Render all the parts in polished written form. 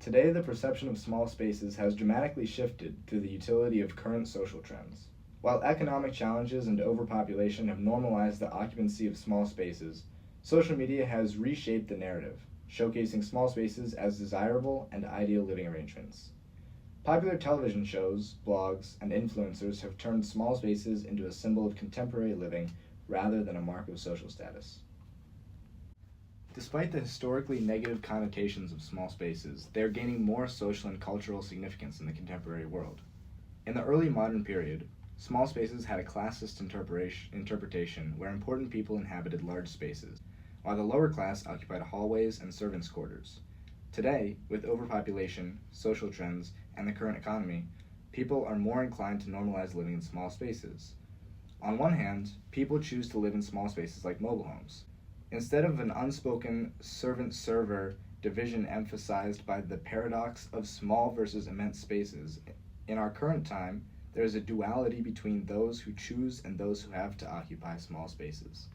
Today, the perception of small spaces has dramatically shifted through the utility of current social trends. While economic challenges and overpopulation have normalized the occupancy of small spaces, social media has reshaped the narrative, showcasing small spaces as desirable and ideal living arrangements. Popular television shows, blogs, and influencers have turned small spaces into a symbol of contemporary living rather than a mark of social status. Despite the historically negative connotations of small spaces, they are gaining more social and cultural significance in the contemporary world. In the early modern period, small spaces had a classist interpretation where important people inhabited large spaces, while the lower class occupied hallways and servants' quarters. Today, with overpopulation, social trends, and the current economy, people are more inclined to normalize living in small spaces. On one hand, people choose to live in small spaces like mobile homes. Instead of an unspoken servant-server division emphasized by the paradox of small versus immense spaces, in our current time, there is a duality between those who choose and those who have to occupy small spaces.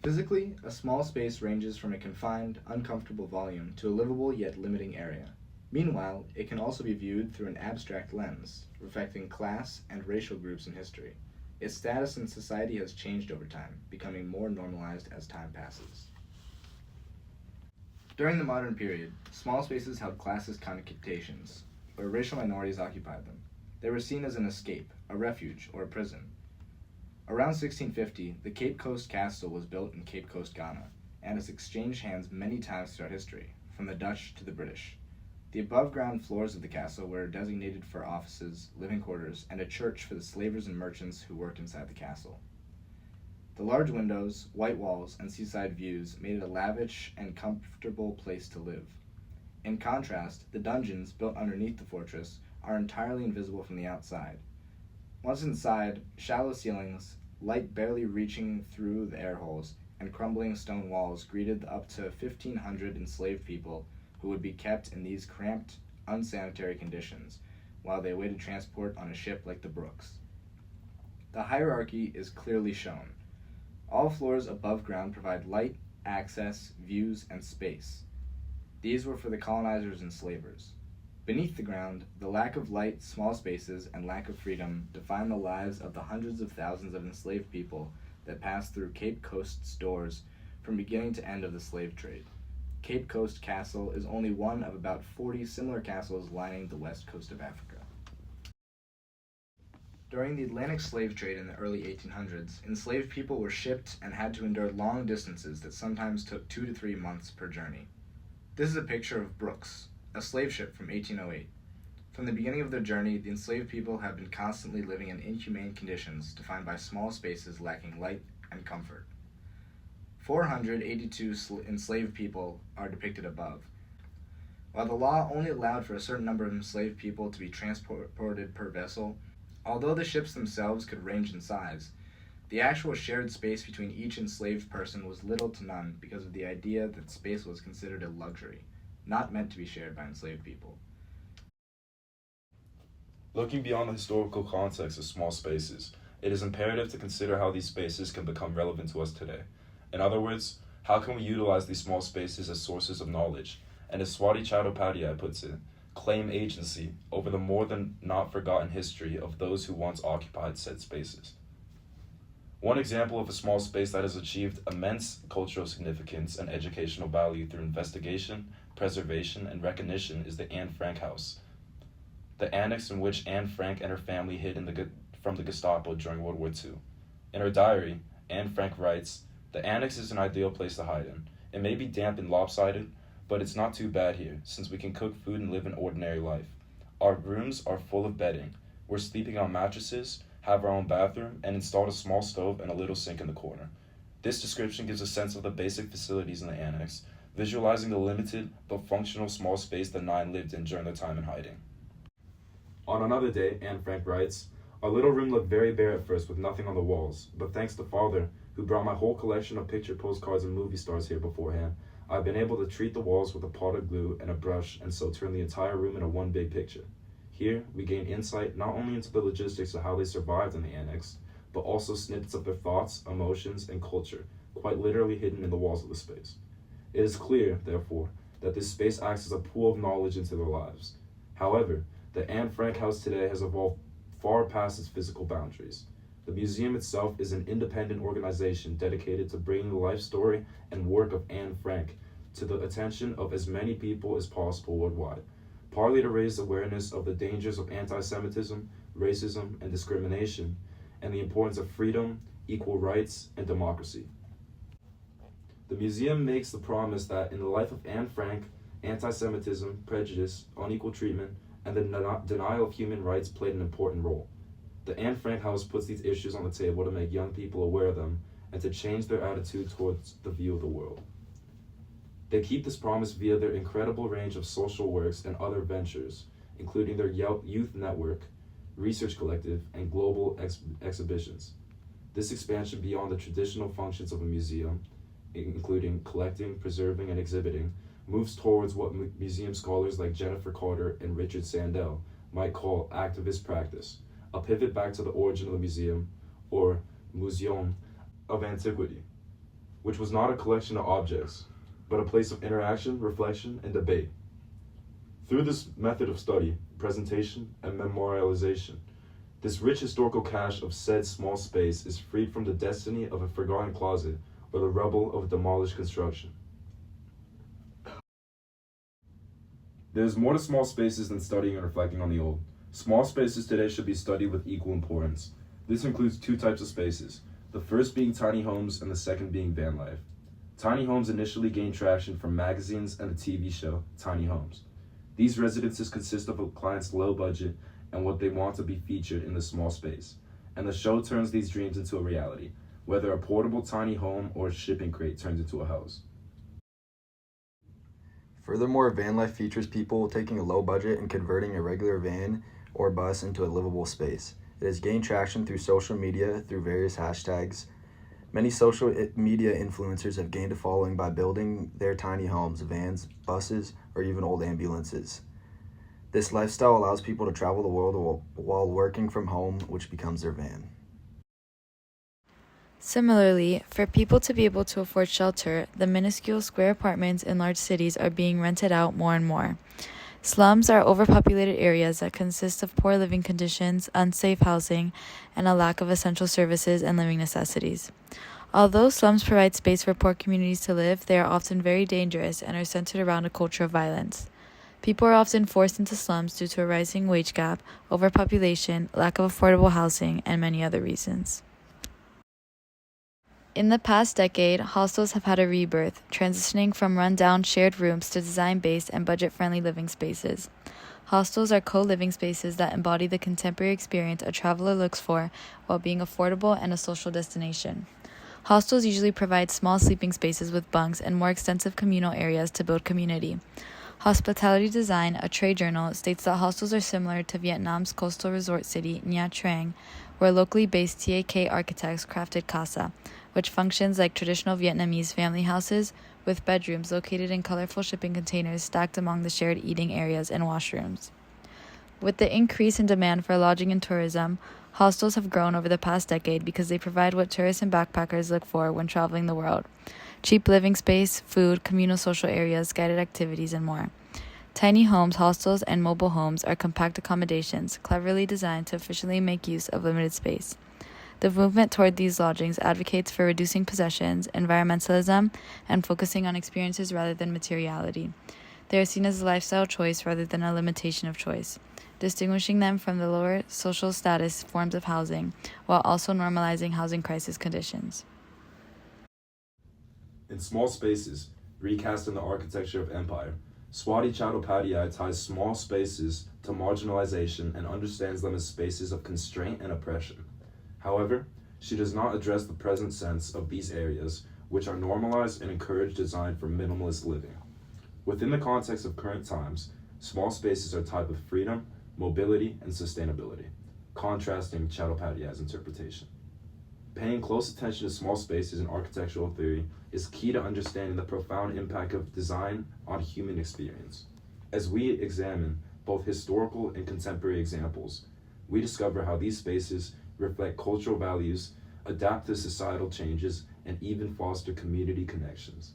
Physically, a small space ranges from a confined, uncomfortable volume to a livable yet limiting area. Meanwhile, it can also be viewed through an abstract lens, reflecting class and racial groups in history. Its status in society has changed over time, becoming more normalized as time passes. During the modern period, small spaces held classist connotations, where racial minorities occupied them. They were seen as an escape, a refuge, or a prison. Around 1650, the Cape Coast Castle was built in Cape Coast, Ghana, and has exchanged hands many times throughout history, from the Dutch to the British. The above-ground floors of the castle were designated for offices, living quarters, and a church for the slavers and merchants who worked inside the castle. The large windows, white walls, and seaside views made it a lavish and comfortable place to live. In contrast, the dungeons built underneath the fortress are entirely invisible from the outside. Once inside, shallow ceilings, light barely reaching through the air holes, and crumbling stone walls greeted the up to 1,500 enslaved people who would be kept in these cramped, unsanitary conditions while they awaited transport on a ship like the Brooks. The hierarchy is clearly shown. All floors above ground provide light, access, views, and space. These were for the colonizers and slavers. Beneath the ground, the lack of light, small spaces, and lack of freedom define the lives of the hundreds of thousands of enslaved people that passed through Cape Coast's doors from beginning to end of the slave trade. Cape Coast Castle is only one of about 40 similar castles lining the west coast of Africa. During the Atlantic slave trade in the early 1800s, enslaved people were shipped and had to endure long distances that sometimes took 2 to 3 months per journey. This is a picture of Brooks, a slave ship from 1808. From the beginning of their journey, the enslaved people have been constantly living in inhumane conditions defined by small spaces lacking light and comfort. 482 enslaved people are depicted above. While the law only allowed for a certain number of enslaved people to be transported per vessel, although the ships themselves could range in size, the actual shared space between each enslaved person was little to none because of the idea that space was considered a luxury, not meant to be shared by enslaved people. Looking beyond the historical context of small spaces, it is imperative to consider how these spaces can become relevant to us today. In other words, how can we utilize these small spaces as sources of knowledge, and as Swati Chattopadhyay puts it, claim agency over the more than not forgotten history of those who once occupied said spaces. One example of a small space that has achieved immense cultural significance and educational value through investigation, preservation, and recognition is the Anne Frank House, the annex in which Anne Frank and her family hid from the Gestapo during World War II. In her diary, Anne Frank writes, "The annex is an ideal place to hide in. It may be damp and lopsided, but it's not too bad here, since we can cook food and live an ordinary life. Our rooms are full of bedding. We're sleeping on mattresses, have our own bathroom, and installed a small stove and a little sink in the corner." This description gives a sense of the basic facilities in the annex, visualizing the limited but functional small space the nine lived in during their time in hiding. On another day, Anne Frank writes, "Our little room looked very bare at first with nothing on the walls, but thanks to Father, who brought my whole collection of picture postcards and movie stars here beforehand, I've been able to treat the walls with a pot of glue and a brush and so turn the entire room into one big picture. Here, we gain insight not only into the logistics of how they survived in the annex, but also snippets of their thoughts, emotions, and culture, quite literally hidden in the walls of the space. It is clear, therefore, that this space acts as a pool of knowledge into their lives. However, the Anne Frank House today has evolved far past its physical boundaries. The museum itself is an independent organization dedicated to bringing the life story and work of Anne Frank to the attention of as many people as possible worldwide, partly to raise awareness of the dangers of anti-Semitism, racism, and discrimination, and the importance of freedom, equal rights, and democracy. The museum makes the promise that in the life of Anne Frank, anti-Semitism, prejudice, unequal treatment, and the denial of human rights played an important role. The Anne Frank House puts these issues on the table to make young people aware of them and to change their attitude towards the view of the world. They keep this promise via their incredible range of social works and other ventures, including their youth network, research collective, and global exhibitions. This expansion beyond the traditional functions of a museum, including collecting, preserving, and exhibiting, moves towards what museum scholars like Jennifer Carter and Richard Sandel might call activist practice, a pivot back to the origin of the museum, or museum, of antiquity, which was not a collection of objects, but a place of interaction, reflection, and debate. Through this method of study, presentation, and memorialization, this rich historical cache of said small space is freed from the destiny of a forgotten closet or the rubble of a demolished construction. There is more to small spaces than studying and reflecting on the old. Small spaces today should be studied with equal importance. This includes two types of spaces, the first being tiny homes and the second being van life. Tiny homes initially gained traction from magazines and the TV show Tiny Homes. These residences consist of a client's low budget and what they want to be featured in the small space, and the show turns these dreams into a reality, whether a portable tiny home or a shipping crate turns into a house. Furthermore, van life features people taking a low budget and converting a regular van or bus into a livable space. It has gained traction through social media through various hashtags. Many social media influencers have gained a following by building their tiny homes, vans, buses, or even old ambulances. This lifestyle allows people to travel the world while working from home, which becomes their van. Similarly, for people to be able to afford shelter, the minuscule square apartments in large cities are being rented out more and more. Slums are overpopulated areas that consist of poor living conditions, unsafe housing, and a lack of essential services and living necessities. Although slums provide space for poor communities to live, they are often very dangerous and are centered around a culture of violence. People are often forced into slums due to a rising wage gap, overpopulation, lack of affordable housing, and many other reasons. In the past decade, hostels have had a rebirth, transitioning from run-down shared rooms to design-based and budget-friendly living spaces. Hostels are co-living spaces that embody the contemporary experience a traveler looks for while being affordable and a social destination. Hostels usually provide small sleeping spaces with bunks and more extensive communal areas to build community. Hospitality Design, a trade journal, states that hostels are similar to Vietnam's coastal resort city, Nha Trang, where locally based TAK architects crafted casa, which functions like traditional Vietnamese family houses, with bedrooms located in colorful shipping containers stacked among the shared eating areas and washrooms. With the increase in demand for lodging and tourism, hostels have grown over the past decade because they provide what tourists and backpackers look for when traveling the world: cheap living space, food, communal social areas, guided activities, and more. Tiny homes, hostels, and mobile homes are compact accommodations, cleverly designed to efficiently make use of limited space. The movement toward these lodgings advocates for reducing possessions, environmentalism, and focusing on experiences rather than materiality. They are seen as a lifestyle choice rather than a limitation of choice, distinguishing them from the lower social status forms of housing, while also normalizing housing crisis conditions. In small spaces, recast in the architecture of empire, Swati Chattopadhyay ties small spaces to marginalization and understands them as spaces of constraint and oppression. However, she does not address the present sense of these areas, which are normalized and encourage design for minimalist living. Within the context of current times, small spaces are tied with freedom, mobility, and sustainability, contrasting Chattopadhyay's interpretation. Paying close attention to small spaces in architectural theory is key to understanding the profound impact of design on human experience. As we examine both historical and contemporary examples, we discover how these spaces reflect cultural values, adapt to societal changes, and even foster community connections.